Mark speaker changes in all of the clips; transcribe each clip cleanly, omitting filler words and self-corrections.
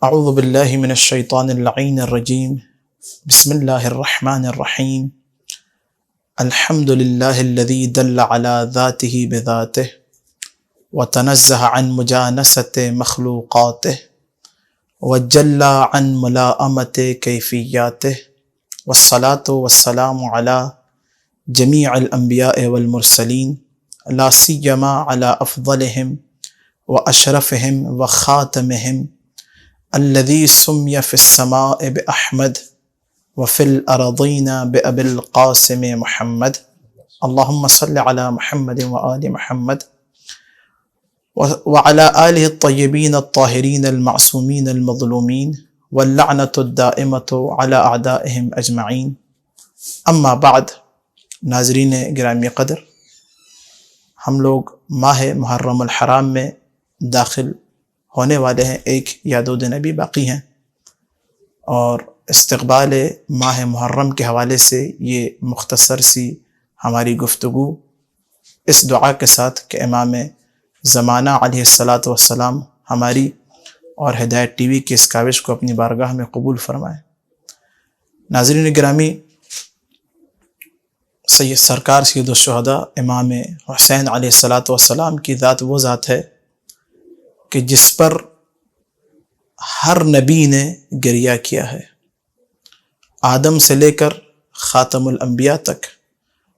Speaker 1: اعوذ باللہ من الشیطان اللعین الرجیم بسم اللہ الرحمن الرحیم الحمد للہ الذی دل علی ذاتہ بذاتہ وتنزہ عن مجانست مخلوقاتہ وجل عن ملاءمت کیفیاتہ والصلاة والسلام علی جمیع الانبیاء والمرسلین لا سیما علی افضلہم واشرفہم وخاتمہم الذي سمي في السماء بأحمد وفي الأرضين بأبي القاسم محمد اللهم صل على محمد وآل محمد وعلى آله الطيبين الطاهرين المعصومين المظلومين واللعنة الدائمة على أعدائهم أجمعين اما بعد. ناظرین گرامی قدر، ہم لوگ ماہ محرم الحرام میں داخل ہونے والے ہیں. ایک یا دو دن ابھی باقی ہیں، اور استقبال ماہ محرم کے حوالے سے یہ مختصر سی ہماری گفتگو اس دعا کے ساتھ کہ امام زمانہ علیہ الصلاۃ والسلام ہماری اور ہدایت ٹی وی کی اس کاوش کو اپنی بارگاہ میں قبول فرمائیں. ناظرین گرامی، سید سرکار سید الشہداء امام حسین علیہ الصلاۃ والسلام کی ذات وہ ذات ہے کہ جس پر ہر نبی نے گریہ کیا ہے. آدم سے لے کر خاتم الانبیاء تک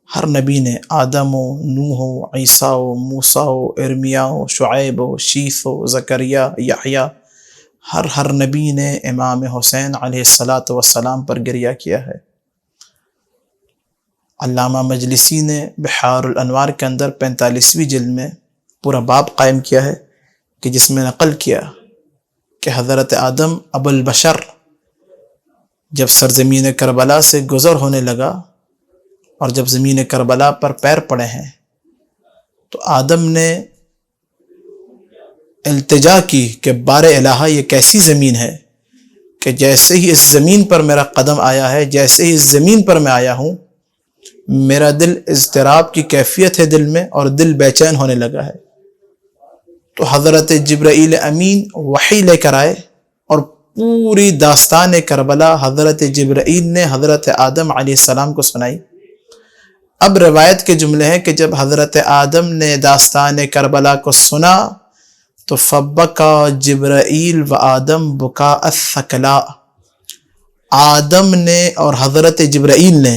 Speaker 1: ہر نبی نے، آدم و نوح و عیسیٰ و موسیٰ و ارمیہ و شعیب و شیث و زکریا یحییٰ، ہر نبی نے امام حسین علیہ الصلاۃ والسلام پر گریہ کیا ہے. علامہ مجلسی نے بحار الانوار کے اندر 45ویں جلد میں پورا باب قائم کیا ہے کہ جس میں نقل کیا کہ حضرت آدم ابو البشر جب سرزمین کربلا سے گزر ہونے لگا اور جب زمین کربلا پر پیر پڑے ہیں تو آدم نے التجا کی کہ بار الہ یہ کیسی زمین ہے کہ جیسے ہی اس زمین پر میرا قدم آیا ہے، جیسے ہی اس زمین پر میں آیا ہوں، میرا دل اضطراب کی کیفیت ہے دل میں، اور دل بے چین ہونے لگا ہے. تو حضرت جبرائیل امین وحی لے کر آئے اور پوری داستان کربلا حضرت جبرائیل نے حضرت آدم علیہ السلام کو سنائی. اب روایت کے جملے ہیں کہ جب حضرت آدم نے داستان کربلا کو سنا تو فبکا جبرائیل و آدم بکاء الثکلاء، آدم نے اور حضرت جبرائیل نے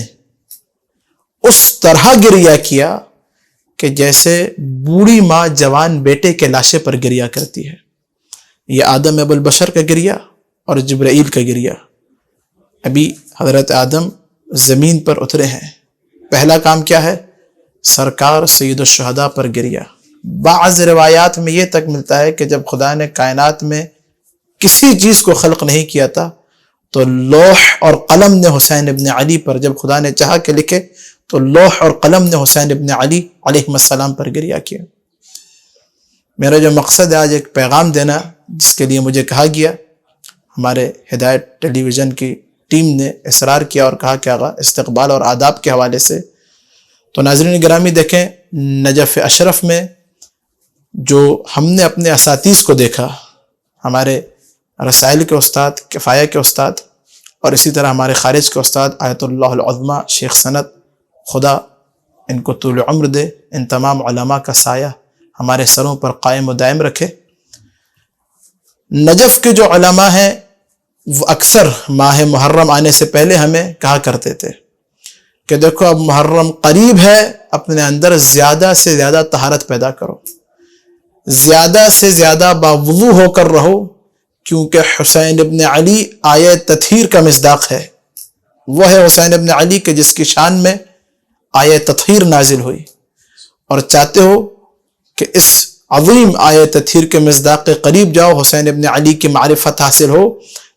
Speaker 1: اس طرح گریہ کیا کہ جیسے بوڑھی ماں جوان بیٹے کے لاشے پر گریہ کرتی ہے. یہ آدم ابو البشر کا گریہ اور جبرائیل کا گریہ. ابھی حضرت آدم زمین پر اترے ہیں، پہلا کام کیا ہے؟ سرکار سید الشہداء پر گریہ. بعض روایات میں یہ تک ملتا ہے کہ جب خدا نے کائنات میں کسی چیز کو خلق نہیں کیا تھا تو لوح اور قلم نے حسین ابن علی پر، جب خدا نے چاہا کہ لکھے تو لوح اور قلم نے حسین ابن علی علیہ السلام پر گریہ کیا. میرا جو مقصد ہے آج ایک پیغام دینا، جس کے لیے مجھے کہا گیا، ہمارے ہدایت ٹیلی ویژن کی ٹیم نے اصرار کیا اور کہا کہ آقا استقبال اور آداب کے حوالے سے. تو ناظرین گرامی دیکھیں، نجف اشرف میں جو ہم نے اپنے اساتذ کو دیکھا، ہمارے رسائل کے استاد، کفایہ کے استاد، اور اسی طرح ہمارے خارج کے استاد آیت اللہ العظمہ شیخ سند، خدا ان کو طول عمر دے، ان تمام علماء کا سایہ ہمارے سروں پر قائم و دائم رکھے. نجف کے جو علماء ہیں وہ اکثر ماہ محرم آنے سے پہلے ہمیں کہا کرتے تھے کہ دیکھو اب محرم قریب ہے، اپنے اندر زیادہ سے زیادہ طہارت پیدا کرو، زیادہ سے زیادہ باوضو ہو کر رہو، کیونکہ حسین ابن علی آیہ تطہیر کا مصداق ہے. وہ ہے حسین ابن علی کہ جس کی شان میں آیہ تطہیر نازل ہوئی، اور چاہتے ہو کہ اس عظیم آیہ تطہیر کے مصداق کے قریب جاؤ، حسین ابن علی کی معرفت حاصل ہو،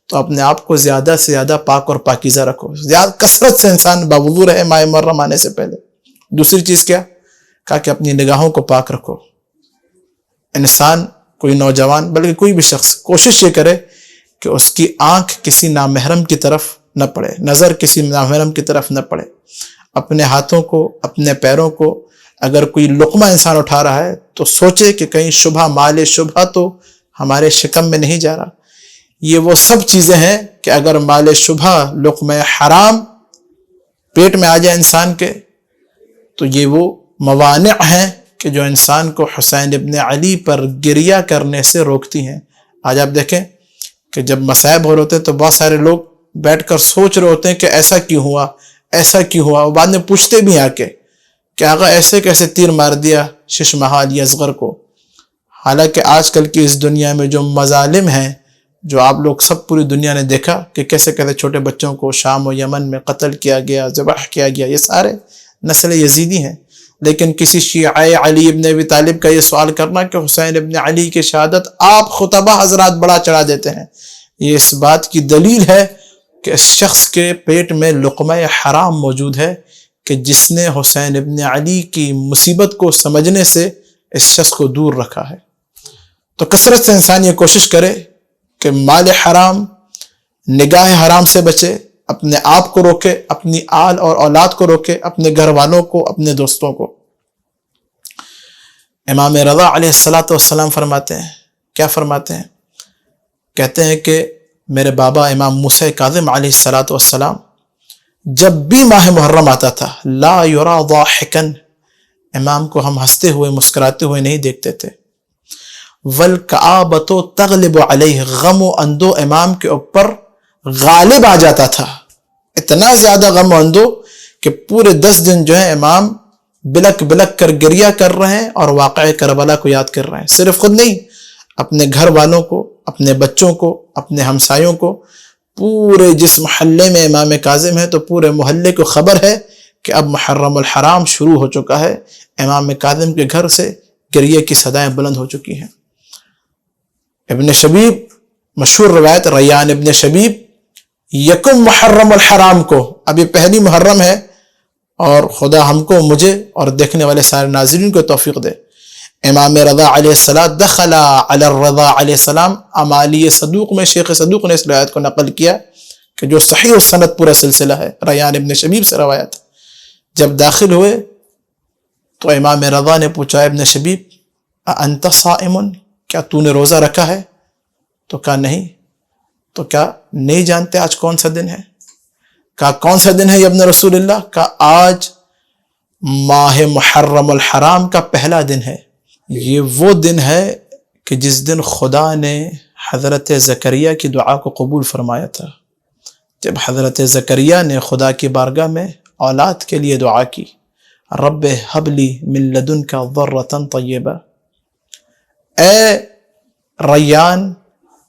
Speaker 1: تو اپنے آپ کو زیادہ سے زیادہ پاک اور پاکیزہ رکھو، زیادہ کثرت سے انسان باوضو رہے ماہ محرم آنے سے پہلے. دوسری چیز کیا کہا کہ اپنی نگاہوں کو پاک رکھو. انسان، کوئی نوجوان بلکہ کوئی بھی شخص کوشش یہ کرے کہ اس کی آنکھ کسی نامحرم کی طرف نہ پڑے، نظر کسی نامحرم کی طرف نہ پڑے. اپنے ہاتھوں کو، اپنے پیروں کو، اگر کوئی لقمہ انسان اٹھا رہا ہے تو سوچے کہ کہیں شبہ، مال شبہ تو ہمارے شکم میں نہیں جا رہا. یہ وہ سب چیزیں ہیں کہ اگر مال شبہ لقمہ حرام پیٹ میں آ جائے انسان کے تو یہ وہ موانع ہیں کہ جو انسان کو حسین ابن علی پر گریہ کرنے سے روکتی ہیں۔ آج آپ دیکھیں کہ جب مصائب ہو رہے ہوتے ہیں تو بہت سارے لوگ بیٹھ کر سوچ رہے ہوتے ہیں کہ ایسا کیوں ہوا، ایسا کیوں ہوا، وہ بعد میں پوچھتے بھی آ کے کہ آقا ایسے کیسے تیر مار دیا ششمہا علی اصغر کو۔ حالانکہ آج کل کی اس دنیا میں جو مظالم ہیں، جو آپ لوگ سب پوری دنیا نے دیکھا کہ کیسے کیسے چھوٹے بچوں کو شام و یمن میں قتل کیا گیا، ذبح کیا گیا، یہ سارے نسل یزیدی ہیں۔ لیکن کسی شیعہ علی ابن ابی طالب کا یہ سوال کرنا کہ حسین ابن علی کی شہادت آپ خطبہ حضرات بڑا چڑھا دیتے ہیں، یہ اس بات کی دلیل ہے کہ اس شخص کے پیٹ میں لقمہ حرام موجود ہے کہ جس نے حسین ابن علی کی مصیبت کو سمجھنے سے اس شخص کو دور رکھا ہے۔ تو کثرت سے انسان یہ کوشش کرے کہ مال حرام، نگاہ حرام سے بچے، اپنے آپ کو روکے، اپنی آل اور اولاد کو روکے، اپنے گھر والوں کو، اپنے دوستوں کو۔ امام رضا علیہ السلام فرماتے ہیں، کیا فرماتے ہیں؟ کہتے ہیں کہ میرے بابا امام موسیٰ کاظم علیہ السلام جب بھی ماہ محرم آتا تھا لا یرا ضاحکا، امام کو ہم ہنستے ہوئے مسکراتے ہوئے نہیں دیکھتے تھے۔ والکآبۃ تغلب علیہ، غم و اندو امام کے اوپر غالب آ جاتا تھا، اتنا زیادہ غم و اندو کہ پورے 10 دن جو ہے امام بلک بلک کر گریہ کر رہے ہیں اور واقعہ کربلا کو یاد کر رہے ہیں۔ صرف خود نہیں، اپنے گھر والوں کو، اپنے بچوں کو، اپنے ہمسایوں کو، پورے جس محلے میں امام کاظم ہے تو پورے محلے کو خبر ہے کہ اب محرم الحرام شروع ہو چکا ہے، امام کاظم کے گھر سے گریہ کی صدائیں بلند ہو چکی ہیں۔ ابن شبیب، مشہور روایت ریان ابن شبیب، یکم محرم الحرام کو، اب یہ پہلی محرم ہے اور خدا ہم کو، مجھے اور دیکھنے والے سارے ناظرین کو توفیق دے، امام رضا علیہ السلام دخل علی الرضا علیہ السلام، امالی صدوق میں شیخ صدوق نے اس روایت کو نقل کیا کہ جو صحیح السند پورا سلسلہ ہے، ریان ابن شبیب سے روایت۔ جب داخل ہوئے تو امام رضا نے پوچھا ابن شبیب انت صائم، کیا تو نے روزہ رکھا ہے؟ تو کہا نہیں۔ تو کیا نہیں جانتے آج کون سا دن ہے؟ کہا کون سا دن ہے یا ابن رسول اللہ؟ کہا آج ماہ محرم الحرام کا پہلا دن ہے، یہ وہ دن ہے کہ جس دن خدا نے حضرت زکریا کی دعا کو قبول فرمایا تھا۔ جب حضرت زکریا نے خدا کی بارگاہ میں اولاد کے لیے دعا کی، رب ہب لی من لدنک ذرۃ طیبہ، اے ریان،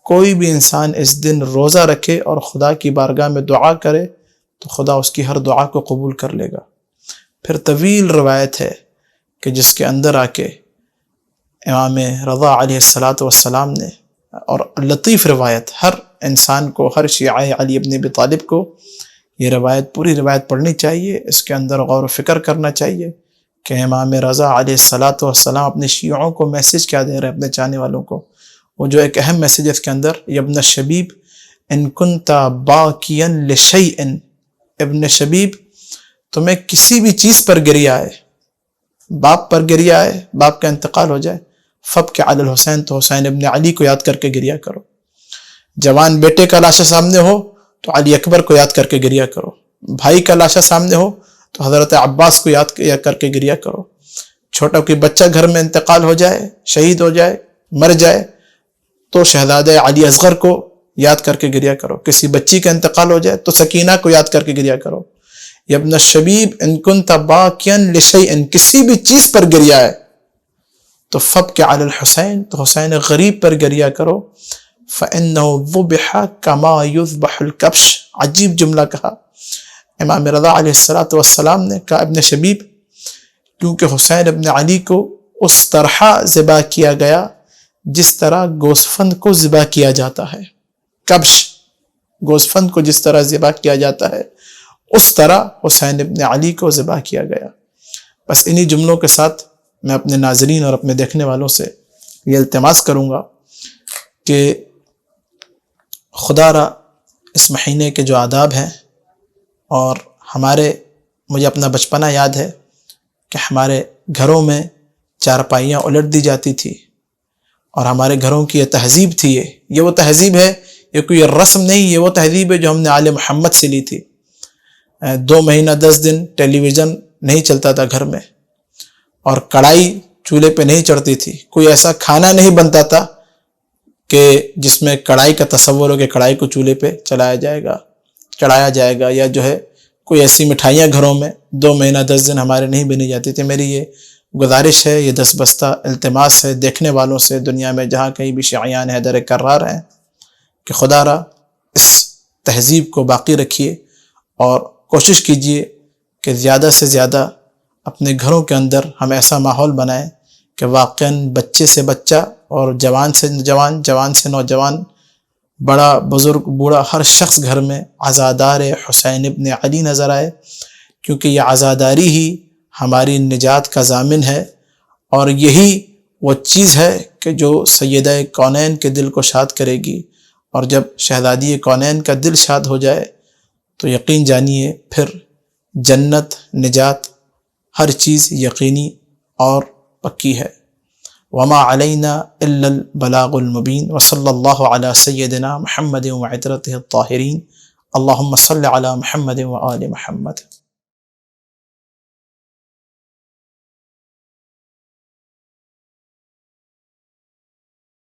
Speaker 1: کوئی بھی انسان اس دن روزہ رکھے اور خدا کی بارگاہ میں دعا کرے تو خدا اس کی ہر دعا کو قبول کر لے گا۔ پھر طویل روایت ہے کہ جس کے اندر آ کے امام رضا علیہ السلام نے، اور لطیف روایت، ہر انسان کو، ہر شیعہ علی ابن ابی طالب کو یہ روایت، پوری روایت پڑھنی چاہیے، اس کے اندر غور و فکر کرنا چاہیے کہ امام رضا علیہ السلام اپنے شیعوں کو میسج کیا دے رہے ہیں، اپنے چاہنے والوں کو۔ وہ جو ایک اہم میسج ہے اس کے اندر، ابن شبیب ان کنت باکیا لشیء، ابن شبیب تمہیں کسی بھی چیز پر گریہ آئے، باپ پر گریہ آئے، باپ کا انتقال ہو جائے، فبک علی الحسین، تو حسین ابن علی کو یاد کر کے گریہ کرو۔ جوان بیٹے کا لاشا سامنے ہو تو علی اکبر کو یاد کر کے گریہ کرو، بھائی کا لاشا سامنے ہو تو حضرت عباس کو یاد کر کے گریہ کرو، چھوٹا کوئی بچہ گھر میں انتقال ہو جائے، شہید ہو جائے، مر جائے تو شہزادہ علی اصغر کو یاد کر کے گریہ کرو، کسی بچی کا انتقال ہو جائے تو سکینہ کو یاد کر کے گریہ کرو۔ یا ابن شبیب ان کنت باکیا لشیء، کسی بھی چیز پر گریہ ہے تو فبک علی الحسین، تو حسین غریب پر گریہ کرو، فإنه ذبح كما يذبح الكبش، عجیب جملہ کہا امام رضا علیہ السلام نے، کہا ابن شبیب کیونکہ حسین ابن علی کو اس طرح ذبح کیا گیا جس طرح گوسفند کو ذبح کیا جاتا ہے، کبش، گوسفند کو جس طرح ذبح کیا جاتا ہے اس طرح حسین ابن علی کو ذبح کیا گیا۔ بس انہی جملوں کے ساتھ میں اپنے ناظرین اور اپنے دیکھنے والوں سے یہ التماس کروں گا کہ خدا را اس مہینے کے جو آداب ہیں، اور مجھے اپنا بچپنا یاد ہے کہ ہمارے گھروں میں چارپائیاں الٹ دی جاتی تھی، اور ہمارے گھروں کی یہ تہذیب تھی، یہ وہ تہذیب ہے یہ کوئی رسم نہیں، یہ وہ تہذیب ہے جو ہم نے آل محمد سے لی تھی۔ 2 مہینہ 10 دن ٹیلی ویژن نہیں چلتا تھا گھر میں، اور کڑھائی چولہے پہ نہیں چڑھتی تھی، کوئی ایسا کھانا نہیں بنتا تھا کہ جس میں کڑھائی کا تصور ہو کہ کڑھائی کو چولہے پہ چڑھایا جائے گا، یا جو ہے کوئی ایسی مٹھائیاں گھروں میں 2 مہینہ 10 دن ہمارے نہیں بنی جاتی تھی۔ میری یہ گزارش ہے، یہ دست بستہ التماس ہے دیکھنے والوں سے، دنیا میں جہاں کہیں بھی شیعیان حیدر کرار ہیں، کہ خدا را اس تہذیب کو باقی رکھیے، اور کوشش کیجیے کہ زیادہ سے زیادہ اپنے گھروں کے اندر ہم ایسا ماحول بنائیں کہ واقعاً بچے سے بچہ اور جوان سے جوان، جوان سے نوجوان، بڑا بزرگ بوڑھا، ہر شخص گھر میں عزادار حسین ابن علی نظر آئے، کیونکہ یہ عزاداری ہی ہماری نجات کا ضامن ہے، اور یہی وہ چیز ہے کہ جو سیدہ کونین کے دل کو شاد کرے گی، اور جب شہزادی کونین کا دل شاد ہو جائے تو یقین جانیے پھر جنت، نجات، ہر چیز یقینی اور پکی ہے۔ وما علینا الا البلاغ المبین، وصلی اللہ علی سیدنا محمد وعترتہ الطاہرین، اللہم صل علی محمد وآل محمد۔